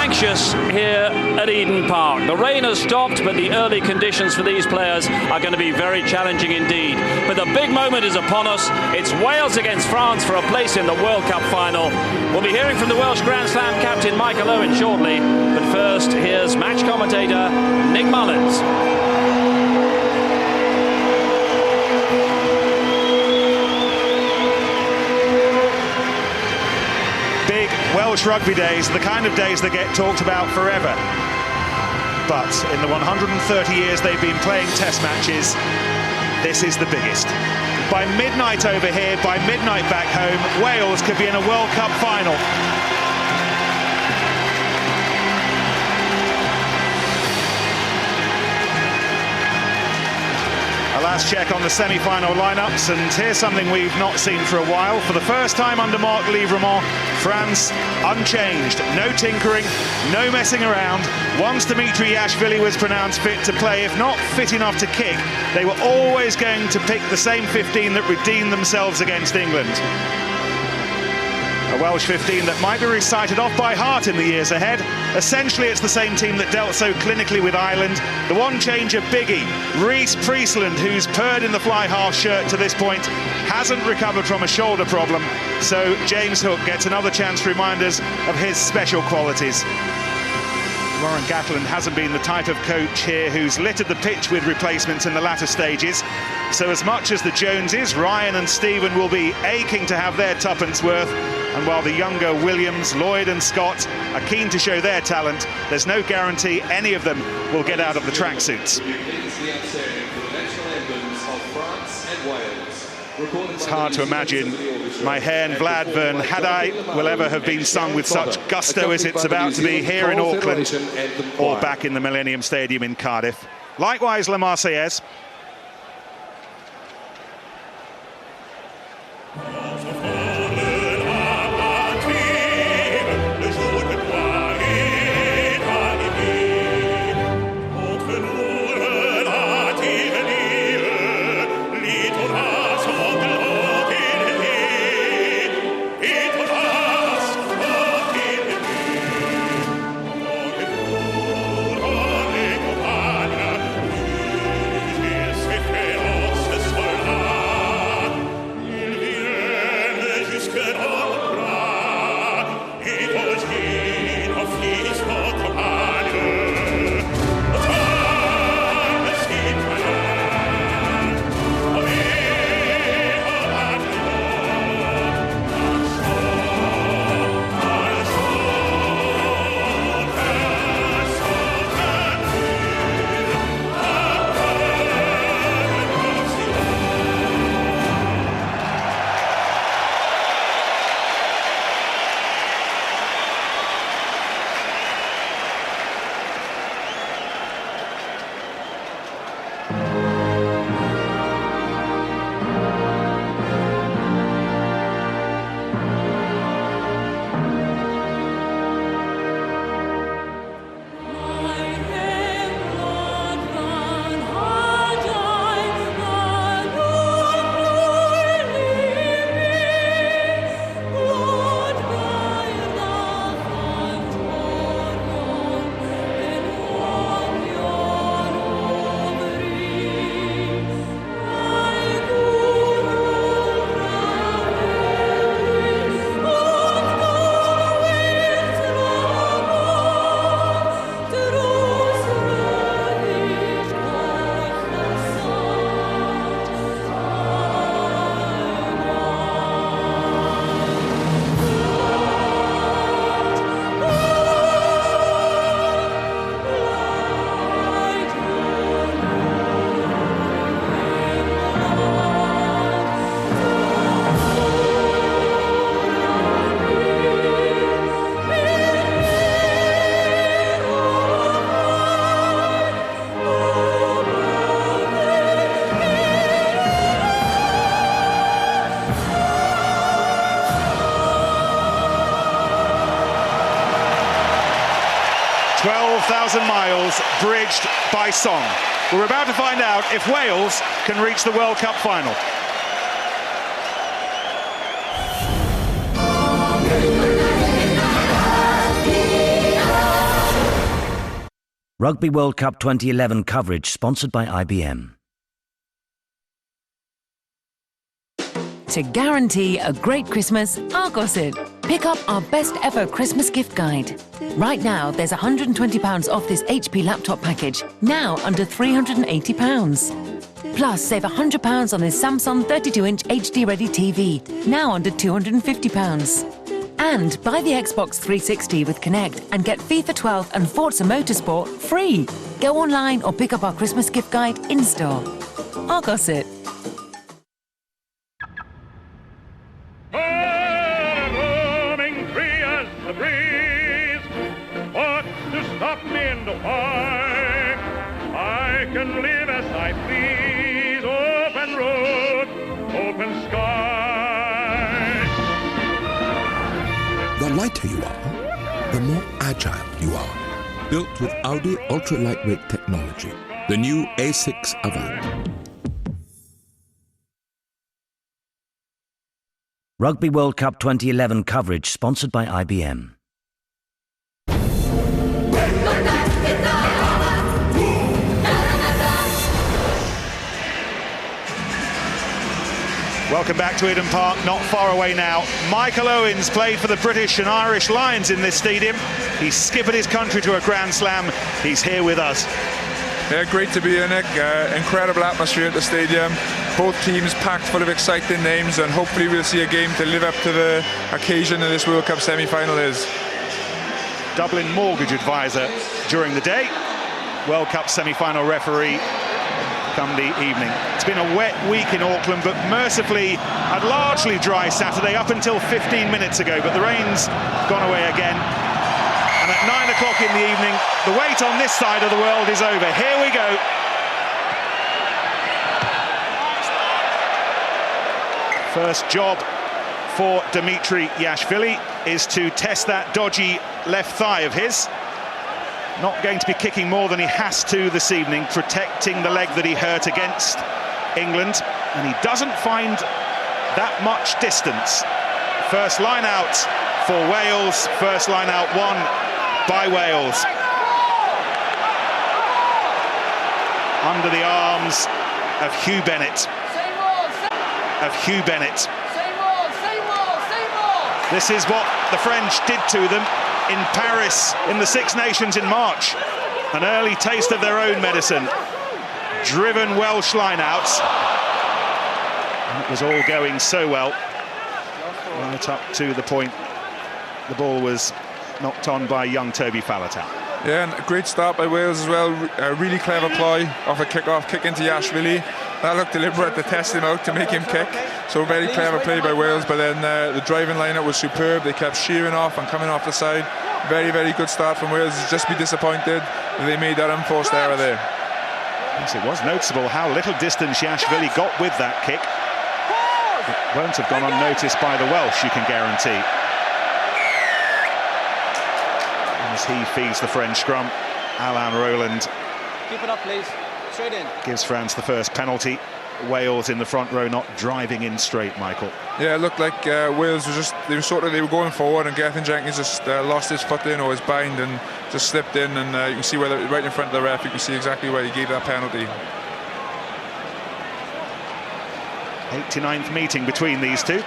anxious here at Eden Park. The rain has stopped, but the early conditions for these players are going to be very challenging indeed. But the big moment is upon us. It's Wales against France for a place in the World Cup final. We'll be hearing from the Welsh Grand Slam captain Michael Owen shortly, but first here's match commentator Nick Mullins. Welsh rugby days are the kind of days that get talked about forever. But in the 130 years they've been playing test matches, this is the biggest. By midnight over here, by midnight back home, Wales could be in a World Cup final. A last check on the semi-final lineups, and here's something we've not seen for a while. For the first time under Marc Livremont, France unchanged. No tinkering, no messing around. Once Dimitri Yashvili was pronounced fit to play, if not fit enough to kick, they were always going to pick the same 15 that redeemed themselves against England. A Welsh 15 that might be recited off by heart in the years ahead. Essentially, it's the same team that dealt so clinically with Ireland. The one change of Biggie, Rhys Priestland, who's purred in the fly-half shirt to this point, hasn't recovered from a shoulder problem. So James Hook gets another chance to remind us of his special qualities. Warren Gatland hasn't been the type of coach here who's littered the pitch with replacements in the latter stages. So as much as the Joneses, Ryan and Stephen will be aching to have their tuppence worth, and while the younger Williams, Lloyd and Scott are keen to show their talent, there's no guarantee any of them will get out of the tracksuits. It's hard to imagine My Hen Vlad Vern Hadai will ever have been sung with such gusto as it's about to be here in Auckland or back in the Millennium Stadium in Cardiff. Likewise, La Marseillaise. Miles bridged by song. We're about to find out if Wales can reach the World Cup final. Rugby World Cup 2011 coverage sponsored by IBM. To guarantee a great Christmas, Argos it. Pick up our best ever Christmas gift guide. Right now, there's £120 off this HP laptop package, now under £380. Plus, save £100 on this Samsung 32-inch HD-ready TV, now under £250. And buy the Xbox 360 with Kinect and get FIFA 12 and Forza Motorsport free. Go online or pick up our Christmas gift guide in-store. Argos it. Roaming free as the breeze, what's to stop me in the fight? I can live as I please, open road, open sky. The lighter you are, the more agile you are. Built with Audi ultra-lightweight technology, the new A6 Avant. Rugby World Cup 2011 coverage sponsored by IBM. Welcome back to Eden Park, not far away now. Michael Owens played for the British and Irish Lions in this stadium. He skippered his country to a Grand Slam. He's here with us. Yeah, great to be here, Nick. Incredible atmosphere at the stadium. Both teams packed full of exciting names, and hopefully we'll see a game to live up to the occasion that this World Cup semi-final is. Dublin mortgage advisor during the day, World Cup semi-final referee come the evening. It's been a wet week in Auckland, but mercifully a largely dry Saturday up until 15 minutes ago, but the rain's gone away again. And at 9 o'clock in the evening, the wait on this side of the world is over. Here we go. First job for Dimitri Yashvili is to test that dodgy left thigh of his. Not going to be kicking more than he has to this evening, protecting the leg that he hurt against England. And he doesn't find that much distance. First line out for Wales, first line out won by Wales. Under the arms of Hugh Bennett. This is what the French did to them in Paris in the Six Nations in March. An early taste of their own medicine. Driven Welsh lineouts. And it was all going so well. Right up to the point the ball was knocked on by young Toby Faletau. Yeah, and a great start by Wales as well. A really clever ploy off a kick-off, kick into Yashvili. That looked deliberate to test him out, to make him kick. So very clever play by Wales, but then the driving lineup was superb. They kept shearing off and coming off the side. Very, very good start from Wales. Just be disappointed that they made that unforced error there. Yes, it was noticeable how little distance Yashvili got with that kick. It won't have gone unnoticed by the Welsh, you can guarantee. As he feeds the French scrum, Alain Roland keep it up, please. Straight in. Gives France the first penalty. Wales in the front row not driving in straight, Michael. Yeah, it looked like Wales was just, they were going forward, and Gethin Jenkins just lost his foot in, or his bind, and just slipped in, and you can see where right in front of the ref, you can see exactly where he gave that penalty. 89th meeting between these two.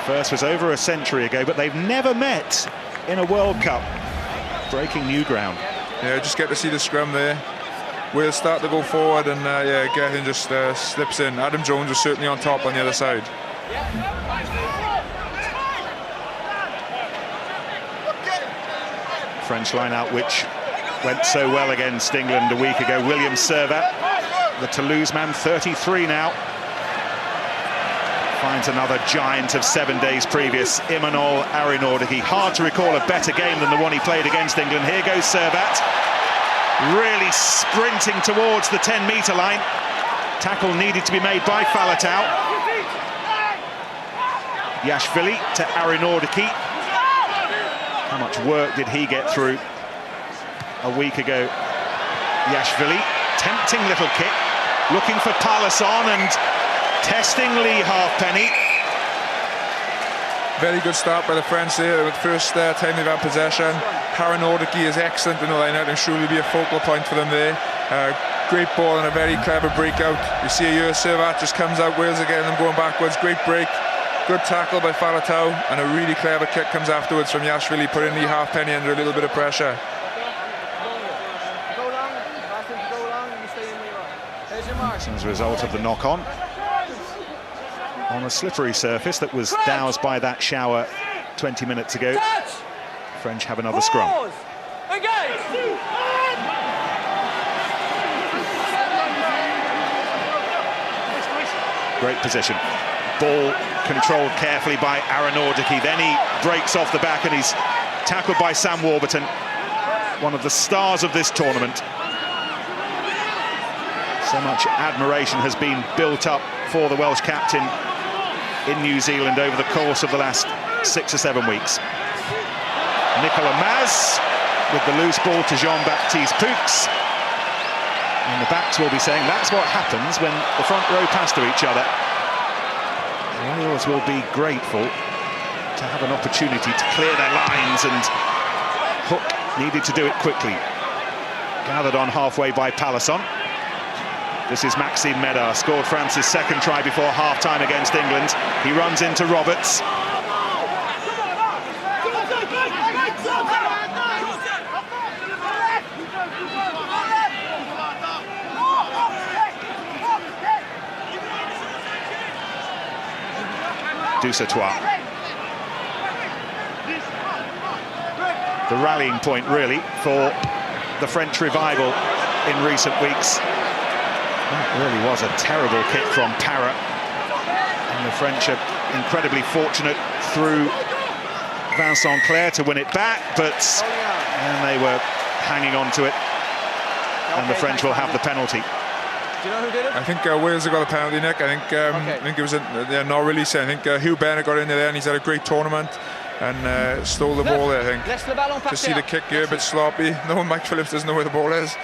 First was over a century ago, but they've never met in a World Cup. Breaking new ground. Yeah, just get to see the scrum there. Wales start to go forward, and yeah, Gethin just slips in. Adam Jones was certainly on top on the other side. French line-out, which went so well against England a week ago. William Servat, the Toulouse man, 33 now. Finds another giant of 7 days previous, Imanol Arinordaki. Hard to recall a better game than the one he played against England. Here goes Servat, really sprinting towards the 10-metre line. Tackle needed to be made by Faletau. Yashvili to Arinordaki. How much work did he get through a week ago? Yashvili, tempting little kick, looking for Palisson and testing Lee Halfpenny. Very good start by the French there. The first time they've had possession. Haranordiki is excellent in the line-out and surely be a focal point for them there. Great ball and a very clever breakout. You see a Servat just comes out, Wales are getting them going backwards. Great break, good tackle by Falatau, and a really clever kick comes afterwards from Yashvili, putting Lee Halfpenny under a little bit of pressure. As a result of the knock-on on a slippery surface that was doused by that shower 20 minutes ago, French have another scrum. Great position. Ball controlled carefully by Haranordiki. Then he breaks off the back and he's tackled by Sam Warburton, one of the stars of this tournament. So much admiration has been built up for the Welsh captain in New Zealand over the course of the last 6 or 7 weeks. Nicola Maz with the loose ball to Jean-Baptiste Poux. And the backs will be saying that's what happens when the front row pass to each other. Wales will be grateful to have an opportunity to clear their lines, and Hook needed to do it quickly. Gathered on halfway by Palisson. This is Maxime Medard, scored France's second try before half-time against England. He runs into Roberts. Dusatois. The rallying point, really, for the French revival in recent weeks. That really was a terrible kick from Parra. And the French are incredibly fortunate through Vincent Clerc to win it back, but they were hanging on to it. And the French will have the penalty. Do you know who did it? I think Wales have got a penalty, Nick. I think it was not released. I think Hugh Bennett got in there and he's had a great tournament and stole the ball there, I think. To see the kick here, a bit sloppy. No, Mike Phillips doesn't know where the ball is.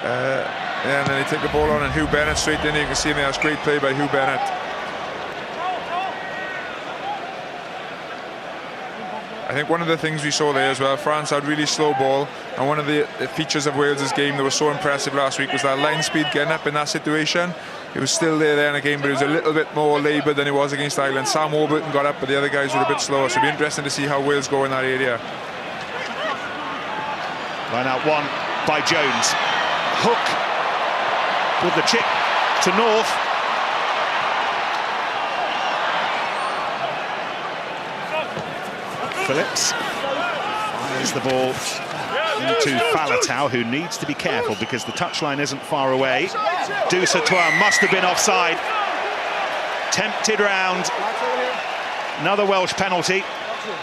And then they take the ball on and Hugh Bennett straight in. You can see him there. It's great play by Hugh Bennett. I think one of the things we saw there as well, France had really slow ball, and one of the features of Wales' game that was so impressive last week was that line speed getting up in that situation. It was still there in the game, but it was a little bit more laboured than it was against Ireland. Sam Warburton got up, but the other guys were a bit slower, so it'll be interesting to see how Wales go in that area. Line out one by Jones. Hook with the chip to North. Phillips fires the ball into Falatau, who needs to be careful because the touchline isn't far away. Dusatois must have been offside. Tempted round. Another Welsh penalty.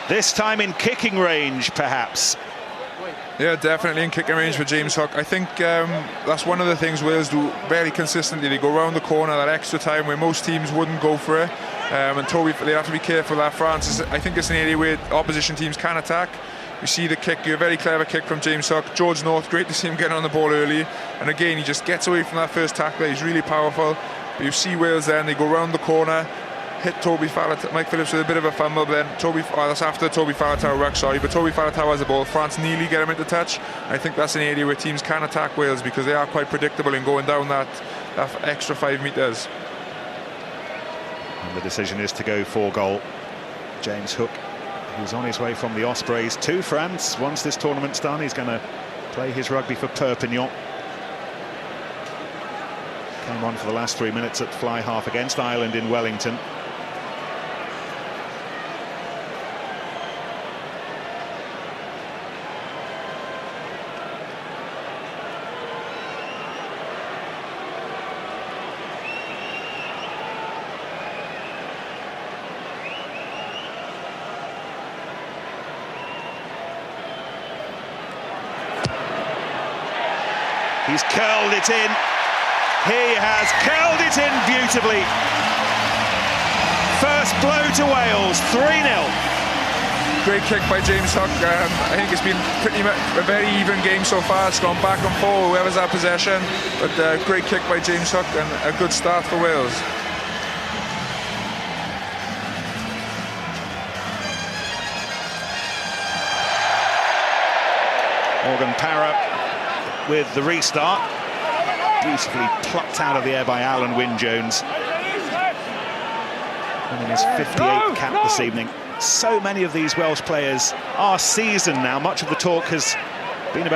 This time in kicking range, perhaps. Yeah, definitely in kicking range for James Hook. I think that's one of the things Wales do very consistently. They go around the corner that extra time where most teams wouldn't go for it. And Toby, they have to be careful that France I think it's an area where opposition teams can attack. You see the kick, a very clever kick from James Hook. George North, great to see him getting on the ball early. And again, he just gets away from that first tackler. He's really powerful. But you see Wales then, they go around the corner, hit Toby Falatau, Mike Phillips with a bit of a fumble, but then that's after Toby Falatau ruck, sorry, but Toby Falatau has the ball. France nearly get him into touch. I think that's an area where teams can attack Wales because they are quite predictable in going down that extra 5 metres. And the decision is to go for goal. James Hook, who's on his way from the Ospreys to France. Once this tournament's done, he's going to play his rugby for Perpignan. Came on for the last 3 minutes at fly half against Ireland in Wellington. He's curled it in. He has curled it in beautifully. First blow to Wales, 3-0. Great kick by James Hook. I think it's been pretty much a very even game so far. It's gone back and forth, whoever's had possession. But great kick by James Hook and a good start for Wales. Morgan Parra with the restart. Beautifully plucked out of the air by Alan Wynne-Jones. Winning his 58th cap this evening. So many of these Welsh players are seasoned now. Much of the talk has